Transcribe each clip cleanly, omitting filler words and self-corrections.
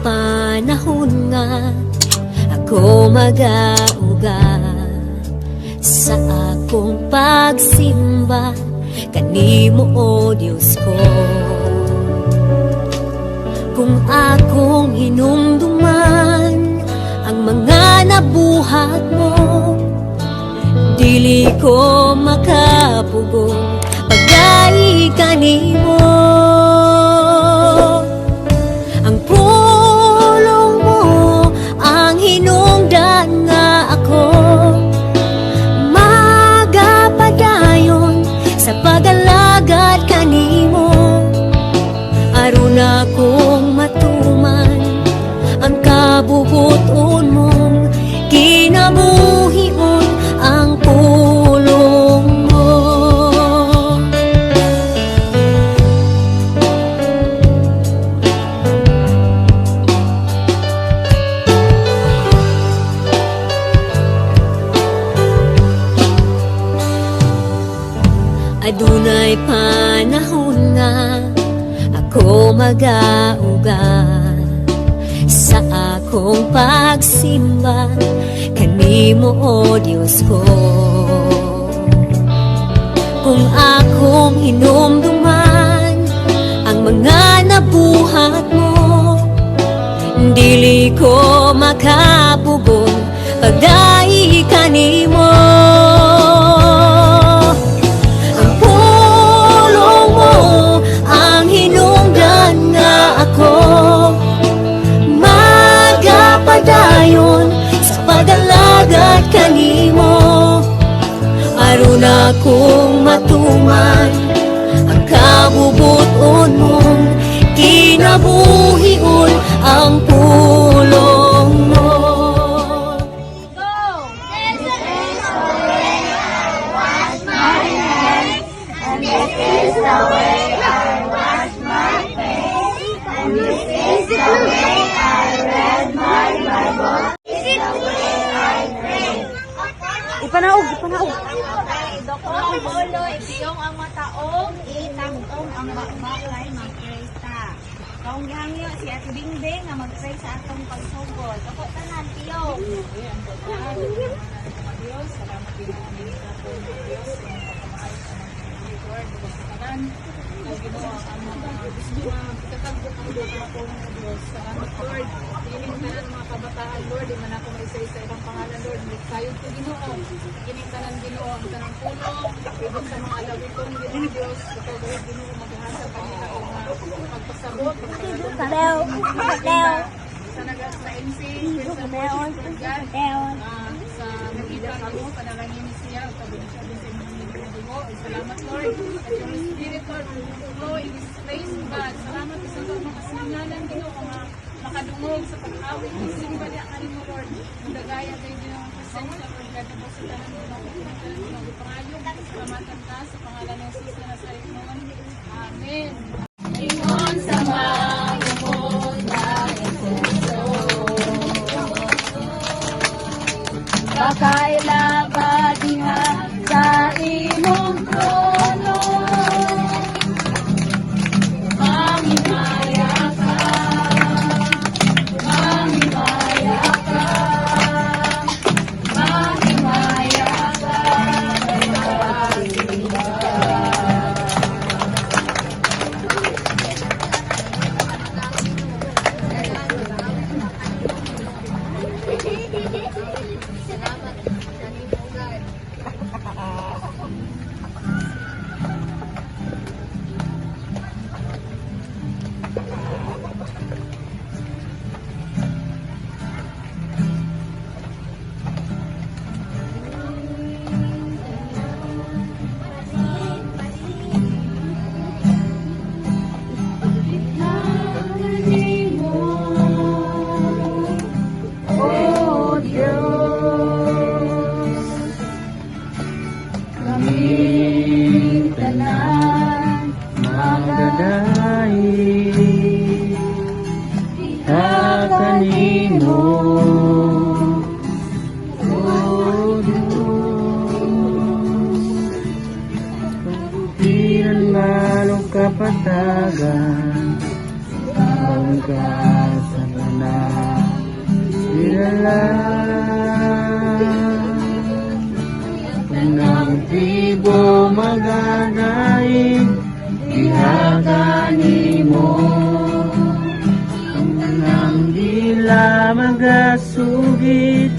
panahon nga ako mag-auga sa akong pagsimba kanimo, O Diyos ko. Kung akong hinumduman ang mga nabuhat mo, dili ko makapugong pagdai kanimo. Ang pulong mo ang hinungdan nga ako magapadayon sa pag-alagad kanimo. Aron akong matuman ang kabubuton mong kinabuhion ang pulong mo. Adunay panahon nga ako mag-auga sa akong pagsimba kanimo, O Diyos ko. Kung akong hinumduman ang mga nabuhat mo, dili ko makapugong pagdai kanimo. Ang pulong mo ang hinungdan nga ako magapadayon sa pag-alagad kanimo. Aron akong matuman ang kabubuton mong kinabuhion ang pulong mo. Ipanaog. Dokong buloy, biyong ang mataong, itangtong ang makmakay, mag-pray ta. Kaong gihangyo si Ate Bingbing nga mag-pray sa atong pagsugod. Ako tanan, biyong. Diyos, salamat din kami sa ating Diyos, sa mga pagmamahal sa mga Lord, pagkakalan, ang ginawa sa mga pagkakagod na po ng Diyos. Salamat, Lord. Kining tanan mga kabataan, Lord, di man ako maisa-isa ibang pangalan, Lord. Sayod ko Ginoo. Kining tanan Ginoo ang tanang pulong, ibig sa mga alawitong Ginoo Diyos, ikaw gawin Ginoo maghahasa kanila o nga pagpasabot, sa nagas na MC, sa worship, God, sa nagitan ako, panalangin siya, pagbunin siya din sa mga dugo. Salamat, Lord. At yung Spirit, Lord, flow in this place, God. Salamat sa mga kasingalan, Ginoo, mga makadungog sa pag-awit. Simba niya ka rin mo, Lord. Ang dagaya kayo din ang presensya, Lord God, na po sa tanan mo, ng pangayo. Salamatan ka sa pangalan ng Jesus na nasa noon. Amen. Ingon sa magmumod na esenso, pakailaba diha sa imong trono. Mamimaya ka, mamimaya ka, mamimaya ka, kapatagan, ang kasalan. na kilala ng tribo maganaig ihagani mo nang dila magasugit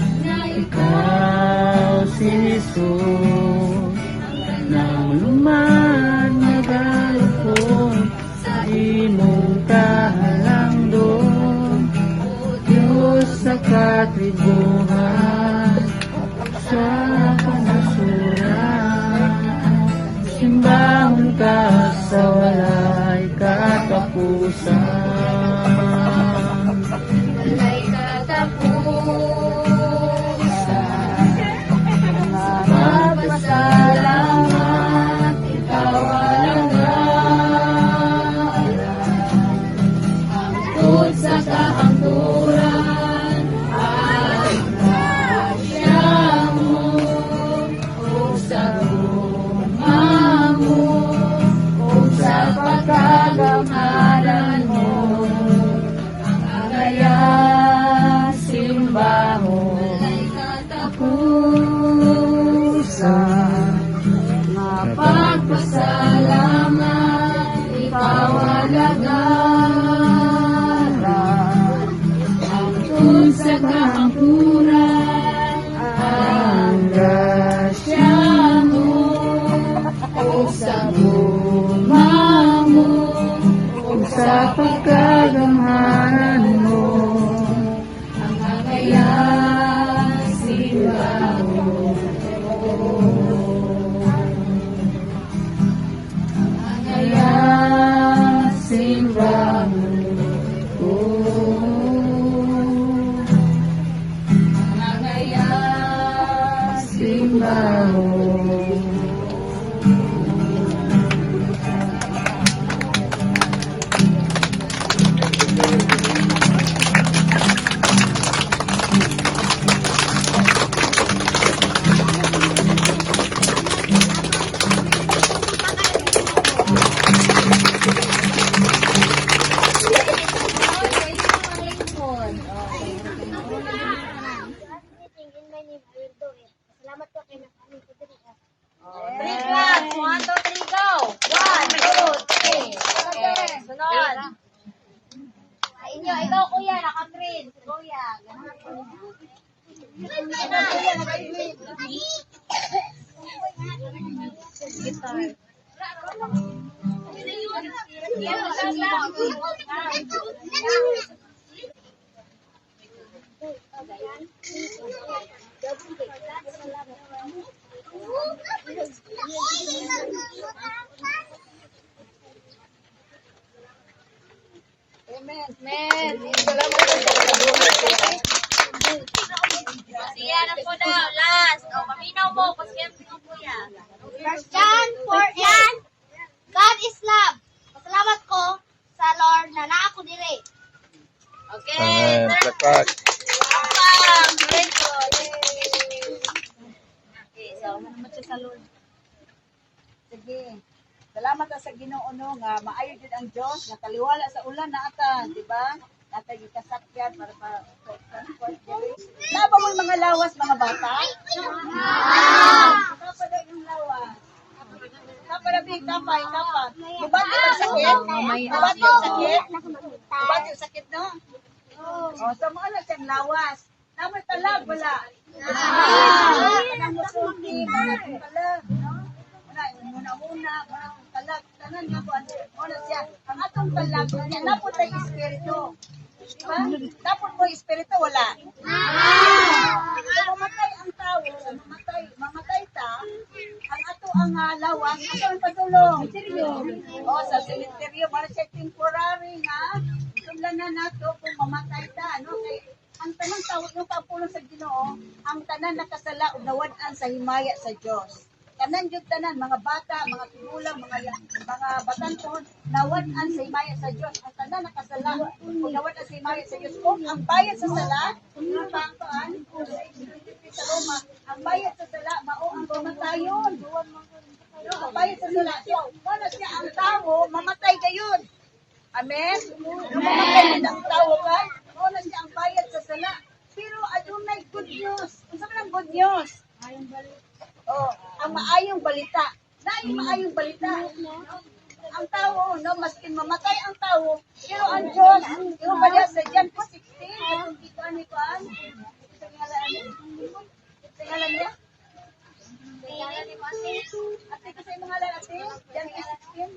ikaw si Jesus nang lumad magalupon sa imong kahalangdon Diyos sa katribuhan sa kanasuran simbahon ka sa walay katapusan Walay katapusan Magpasalamat Ikaw alagaan Hangtod sa kahangturan Ang grasya mo O sa guma mo O sa pagkagamalan mo Ang kaya simbaho Walay katapusan Mapagpasalamat Ikaw alagaran Hangtod sa kahangturan Ang grasya mo O sa guma mo O sa pagkagamahan mo Ang kaya simbaho Kaya simbaho ko Kaya simbaho Salamat po kay nakamit ko diri. Three claps. 1, 2, 3, go. 1, 2, 3. Okay. Sunod. Sa inyo, ikaw kuya, naka-green. Si kuya. Amen. Salamat po. Siya na po daw. Last. O, paminaw mo. Kasi mo kuya. First John 4:8. God is love. Pasalamat ko sa Lord na naa ko diri. Okay. Lakas. Welcome. Very good. Okay, so, Salamat siya sa Lord. Sige. Salamat sa Ginoo no nga maayo jud ang Dios nga taliwala sa ulan na ata, di ba? Natay gikasakyan para transport diri. Naba mo mga lawas mga bata? Kapada yung lawas. Kapada big kapay kapag. Mubati ang sakit? Mubati ang sakit? Mubati ang sakit no? Oh, so mo na siyang lawas. Namoy talag wala. Kanang musulti, kanang talag, no? Muna, talag, tanan nga po, ano siya, ang atong talag, niya, napot ay espiritu. Diba? Napot mo espiritu, wala. So, mamatay ang tao, mamatay ta, ang ato ang lawas, ato ang patulong. O, sa cemetery, para siya temporary nga, tulanan nato kung mamatay ta, no? Kay, ang tanang tao, yung pagpulong sa Ginoo, ang tanan nakasala, unawan sa himaya sa Diyos. Kanan jud tanan mga bata, mga tigulang, mga batanton nawan-an sa himaya sa Dios. Ang tanan nakasala ug nawan-an sa himaya sa Dios. Kung ang bayad sa sala, ang pangtuan sa Roma, ang bayad sa sala mao ang kamatayon. Ang bayad sa sala, wala siya ang tao mamatay gayon. Amen. Mamatay din ang tao ka. O mao na siya ang bayad sa sala. Pero adunay good news. Unsa man ang good news? Oh, ang maayong balita. Naay maayong balita. Ang tao, no, maskin mamatay ang tao, pero ang Diyos, yung ba sa John 16, yung kikuan ni Kuan, sa ngalan niya? Ate, kasi yung ngalan ate, John 16.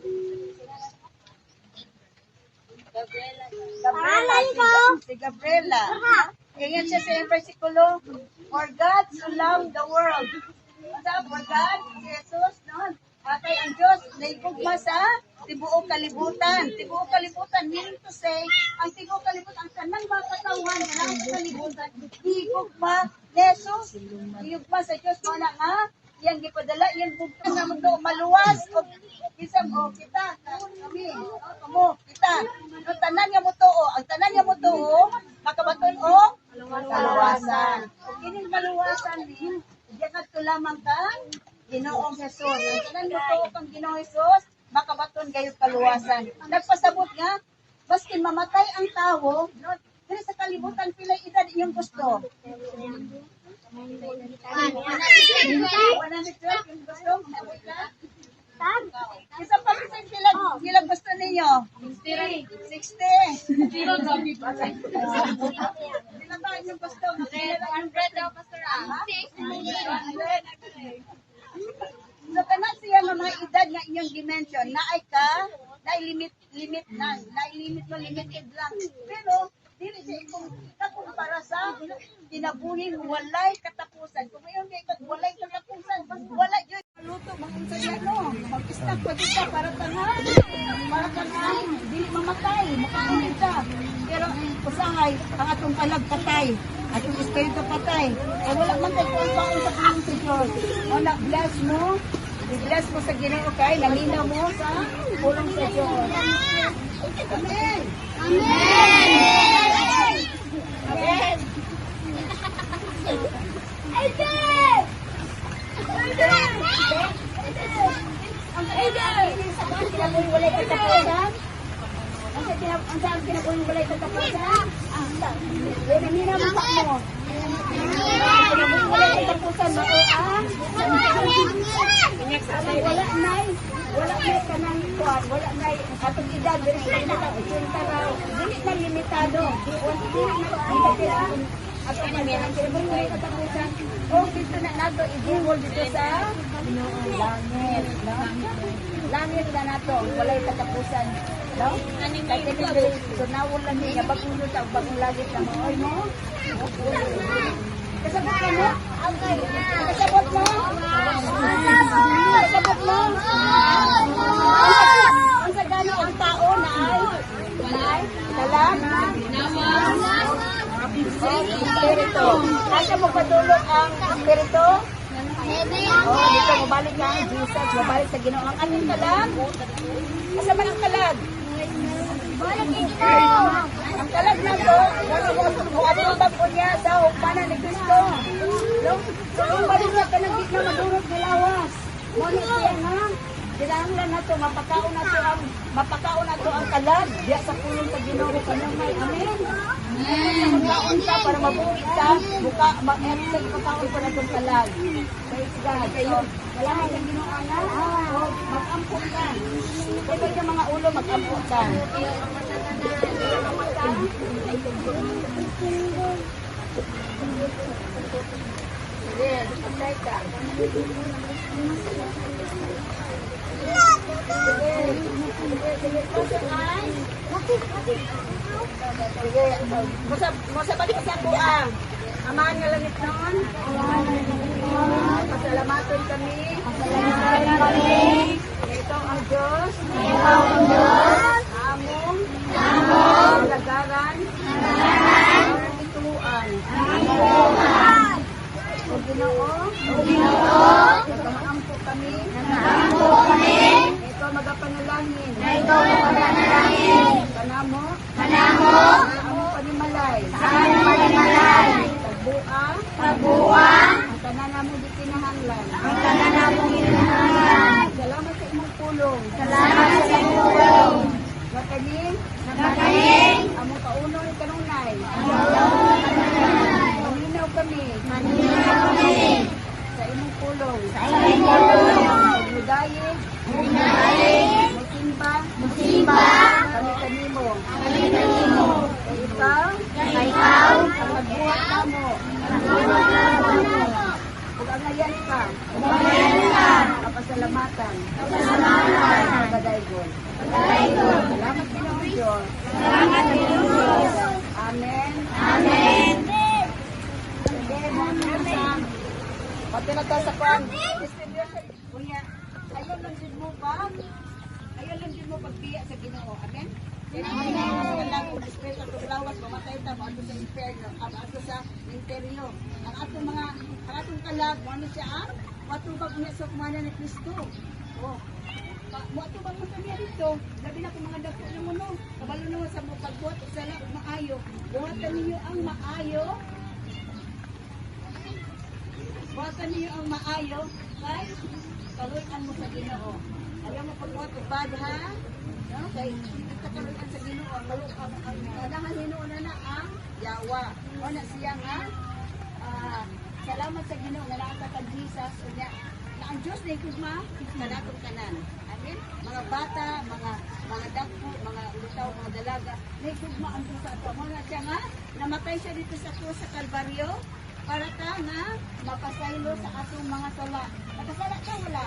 Si Gabriela. Ganyan siya sa versikulo, for God so loved the world. For God, si Jesus, no? Atay ang Diyos, naigugma sa tibuok kalibutan. Tibuok kalibutan, meaning to say, ang tibuok kalibutan, ang kanang mga katawan, kanang kalibutan, igugma, Jesus, igugma sa Diyos, mana nga, yang gipadala, yang bugtong na mundo, maluwas, o isang, o kita, kami, kamo, kita, no, tanan niya mo to, ang tanan niya mo to, makabaton o, kaluwasan. O kining maluwasan din, diyan ka to lamang ka, Ginoong Jesus. Ang tanan mo to kang Ginoong Jesus, makabaton kayo kaluwasan. Nagpasabot nga, baskin mamatay ang tao, no, dili sa kalibutan pila edad iyong gusto. 112 yung gusto, maabot ka? Isa pa sila gusto ninyo? 60. Sila ba yung gusto? 100 daw, Pastor. 100. So, kana siya nga mga edad nga inyong dimension, naay ka, naay limit lang, limited lang. Pero, dili siya ikumpara sa kinabuhi walay katapusan. Kung ngayon kay ikaw, walay katapusan, mas wala yun. Luto, makunsa yan, no? Mag-stack pa dito para tangan. Para tangan, dili mamatay, makakulit ka. Pero, usahay, ang atong palagpatay, atong espiritu patay. Ay, wala man tayo kung paon sa pulong sa Diyos. Wala, bless mo. I-bless mo sa Ginoo kay, nalinaw mo sa pulong sa Diyos. Amen! Amen! Amen! Amen! Ang kinabuhi walay katapusan? Ang saan kinabuhi walay katapusan? Yan ang hinabuka mo. Kinabuhi walay katapusan mo wala na kanang kuwan, wala na atong edad, dili na limitado. At ang kinabuhi walay katapusan, dito na nato i-hold dito sa langit. Langit na nato, walay katapusan. No? So nawon lang niya, bagong luta, bagong langit na mo. Kasabot ka mo? Kasabot mo? Kasabot mo? Ang sagana ang tao na ay dalag, espiritu. Asa mo padulog ang espiritu? Dito mabalik ka ang Jesus, mabalik sa Ginoo. Ang ating kalag? Asa man ang kalag? Ang kalag na to, kung atong bago niya sa hukmanan ni Cristo. Kung balik niya ka nang di na madurog na lawas. Ngunit siya nga, dinahanglan na to, mapakaon na to ang kalag. Diya sa pulong sa Ginoo kanamay. Amen. Magkaon ka para mabuhi ka, mag-exit pagkaon pa na itong kalag. Praise God. So, kailangan kang ginuangan, mag-ampok ka. Ito yung mga ulo, mag-ampok ka. Sige, patay ka. Sige, musabali sa buang. Amahan nga langit noon. Pasalamaton kami. Ito ang Diyos. Among lagaran. Ituan. O Ginoo. Nagamaampo kami. Ito magapanalangin. Kanamo. Among panimalay. Pagbuang. Ang tanan namo di kinahanglan. Salamat sa imong pulong. Maninaw kami. Sa imong pulong. Magmudaye. Musimba. Kami kanimo. Kay ikaw. Ang magbuhat namo. Ug angayan ka. Kapasalamatan. Kadaygon. Salamat Pinoong Diyos. Amen. Pati na tayo sa kwan. Kuya, ayaw lang din mo ba? Ayaw lang din mo pagbiya sa Ginoo. Amen? Amen. Lang kung espiritu at lawas, mamatay ta mo ato sa inferno, ato sa interior. Ang atong kalag, ano siya ang? Matubag niya sa kumana ni Kristo. Oh. Mo ato bang masamya dito? Labi na kung mga dagko ng muno. Kabalo naman sa mga pagbuhat o sala o maayo. Buhatan ninyo ang maayo. Buhatan ninyo ang maayo. Kay kaluyan mo sa Ginoo. Ayaw mo pagbuhat o bad ha? No? Kay kaluyan sa Ginoo. Ang kadahan Ginoo na ang yawa. O na siya nga. Salamat sa Ginoo nga nakata ka Jesus. O niya. Na ang Diyos na ikugma, kanatong kanan. Amen? Mga bata, mga dagko, mga lutaw, mga dalaga, may ikugma ang Diyos sa ato. Mga siya nga, namatay siya dito sa krus sa Kalbaryo, para ta nga mapasaylo sa atong mga sala. Nakasala ka wala?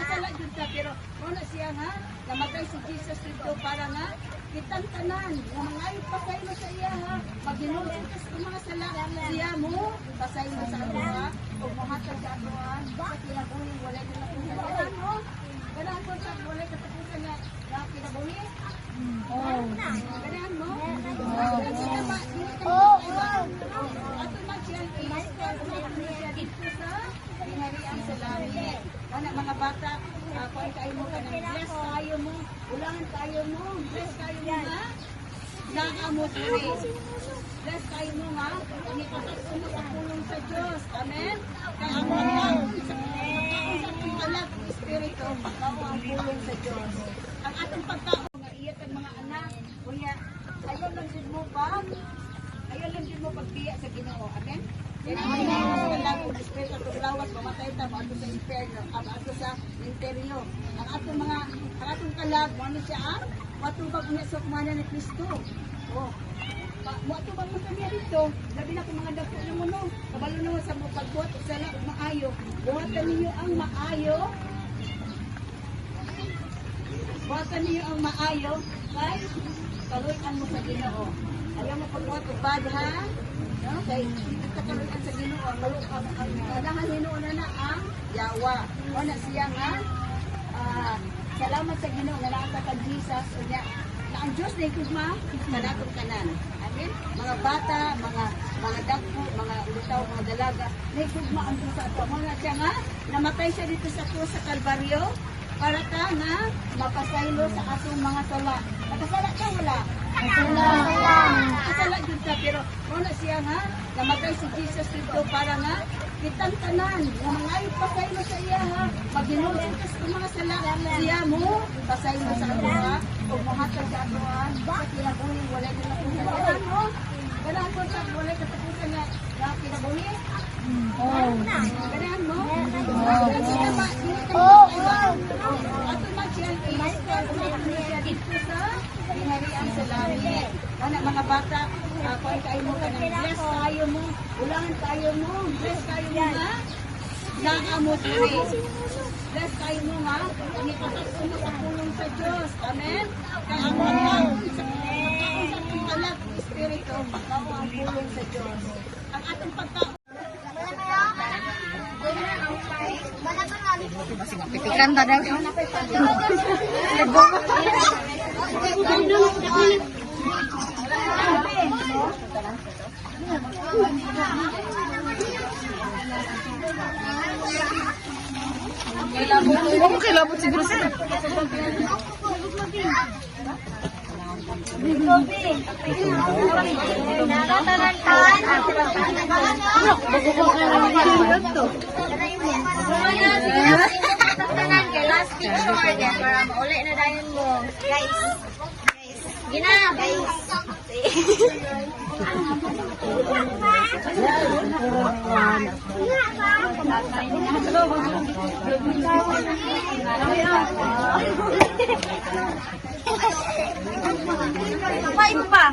Kasala dito ka, pero muna siya nga, namatay si Jesus dito para nga, kitang tanan, nga mga pasaylo sa iya ha, maginulit ka sa mga sala, siya mo, pasaylo sa ato ha, kung mahatag sa ato ha, bakit kinabuhin, wala kinabuhin, ganahan mo, ganahan mo sa, wala katapusan na kinabuhin, ganahan mo, ato man siya, siya dito sa pinarian sa langit. Mga bata, kung kayo mo ka ng bless tayo mo, ulangan tayo mo, bless tayo mo nga, naamo diri. Bless tayo mo nga, inipatas mo sa pulong sa Diyos. Amen? Kaya ang alag ng Espiritu, makaw ang pulong sa Diyos. Ang atong pagkaon nga iyat ang mga anak, kuya, ayaw lang din mo ba? Ayaw lang din mo pagbiya sa Ginoo. Amen? Lang kung espiritu at lawas, mamatay ta mo ato sa inferno, ato sa interior. Ang atong kalag, ano siya ang? Matubag niya sa kumana ni Kristo. Oh. Mo ato bang masamya dito? Labi na kung mga dagko ng muno. Kabalo naman sa mga pagbuhat o sala o maayo. Buhatan ninyo ang maayo. Buhatan ninyo ang maayo. Kay kaluyan mo sa Ginoo. Ayaw mo pagbuhat o bad ha? No? Kay kaluyan sa Ginoo. Ang kadahan Ginoo na ang yawa. O na siya nga. Salamat sa Ginoo nga nakata ka Jesus. O niya, na ang Diyos na ikugma, kanatong kanan. Amen? Mga bata, mga dagko, mga lutaw, mga dalaga, may ikugma ang Diyos sa ato. Mga siya nga, namatay siya dito sa krus sa Kalbaryo, para ta nga mapasaylo sa atong mga sala. Nakasala ka wala? Kasala dito ka, pero muna siya nga, namatay si Jesus dito para nga, kitang tanan, nga mga ipasaylo sa iya ha, maginulit ka sa mga sala, siya mo, pasaylo sa ato ha, kung mahatag sa ato ha, bakit kinabuhin, wala kinabuhin, ganahan mo, sa wala katapusan na kinabuhin, ganahan mo, ato man siya dito sa pinarian sa langit. Mga bata, kung kayo mo ka ng bless tayo mo, ulangan tayo mo, bless tayo mo nga, naamo diri. Bless tayo mo nga, inipatas mo sa pulong sa Diyos. Amen? Kaya ang magkaon sa alag ng Espiritu, makaw ang pulong sa Diyos. Ang atong pagkaon, Pitikan tadi. Huwag mo kilabot siguro sila. Last picture para mauli na dayon mo. Guys. Gina, guys. Kain mo pa.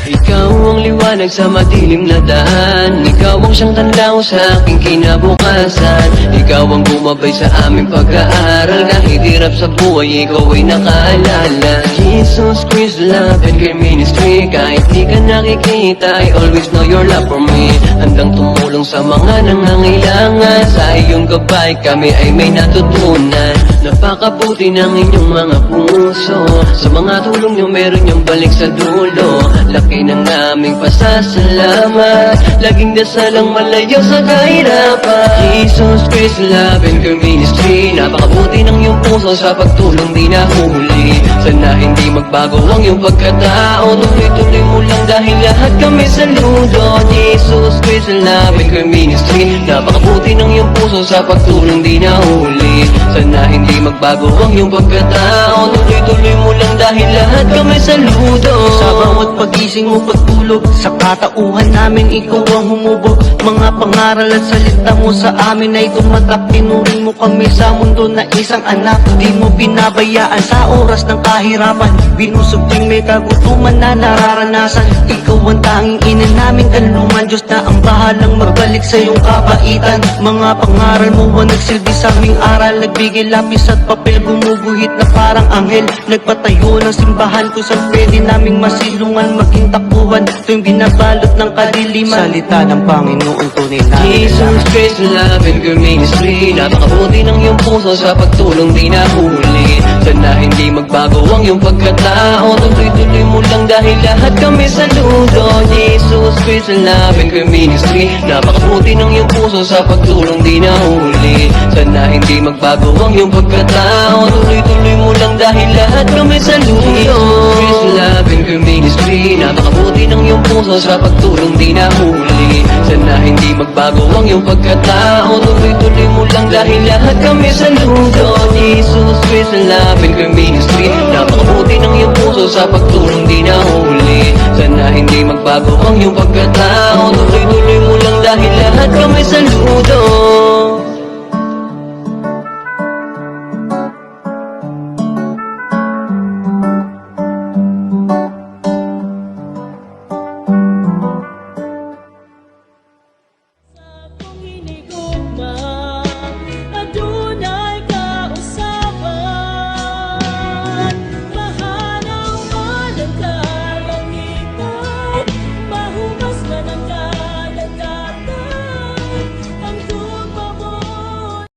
Ikaw ang liwanag sa madilim na daan. Ikaw ang siyang tanda ko sa aking kinabukasan. Ikaw ang bumabay sa aming pag-aaral. Kahit hirap sa buhay, ikaw ay nakaalala. Jesus Christ, love and care ministry. Kahit di ka nakikita, I always know your love for me. Handang tumulong sa mga nangangailangan. Sa iyong gabay kami ay may natutunan. Napakabuti ng inyong mga puso. Sa mga tulong nyo meron yung balik sa dulo. Laki ng aming pasasalamat. Laging dasalang malayo sa kahirapan. Jesus Christ, love and care ministry. Napakabuti ng iyong puso sa pagtulong di nahuli. Sana hindi magbago ang iyong pagkatao. Tuloy-tuloy mo lang dahil lahat kami saludo. Jesus Christ, love and care ministry. Napakabuti ng iyong puso sa pagtulong di nahuli. Sana hindi magbago ang iyong pagkatao. Tuloy-tuloy mo lang dahil lahat kami saludo. Sa bawat pagising mo pagtulog, sa katauhan namin ikaw ang humubog. Mga pangaral at salita mo sa amin ay tumatak. Tinuring mo kami sa mundo na isang anak. Di mo pinabayaan sa oras ng kahirapan. Binusog tuwing may kagutuman na nararanasan. Ikaw ang tanging ina namin kanluman. Diyos na ang bahalang magbalik sa iyong kabaitan. Mga pangaral mo ang nagsilbi sa aming aral. Nagbigay lapis at papel, gumuguhit na parang anghel. Nagpatayo ng simbahan kung saan pwede naming masilungan. Maging takbuhan tuwing binabalot ng kadiliman. Salita ng Panginoon tunay na Jesus Christ, love and care ministry. Napakabuti ng iyong puso sa pagtulong di nahuli. Sana hindi magbago ang iyong pagkatao. Tuloy-tuloy mo lang dahil lahat kami saludo. Jesus Christ, love and care ministry. Napakabuti ng iyong puso sa pagtulong di nahuli. Sana hindi magbago ang iyong pagkatao. Tuloy-tuloy mo lang dahil lahat kami saludo. Jesus Christ, love and care ministry. Napakabuti ng iyong puso sa pagtulong di nahuli. Sana hindi magbago ang iyong pagkatao. Tuloy-tuloy mo lang dahil lahat kami saludo. Jesus Christ, love and care ministry. Napakabuti ng iyong puso sa pagtulong di nahuli. Sana hindi magbago ang iyong pagkatao. Tuloy-tuloy mo lang dahil lahat kami saludo.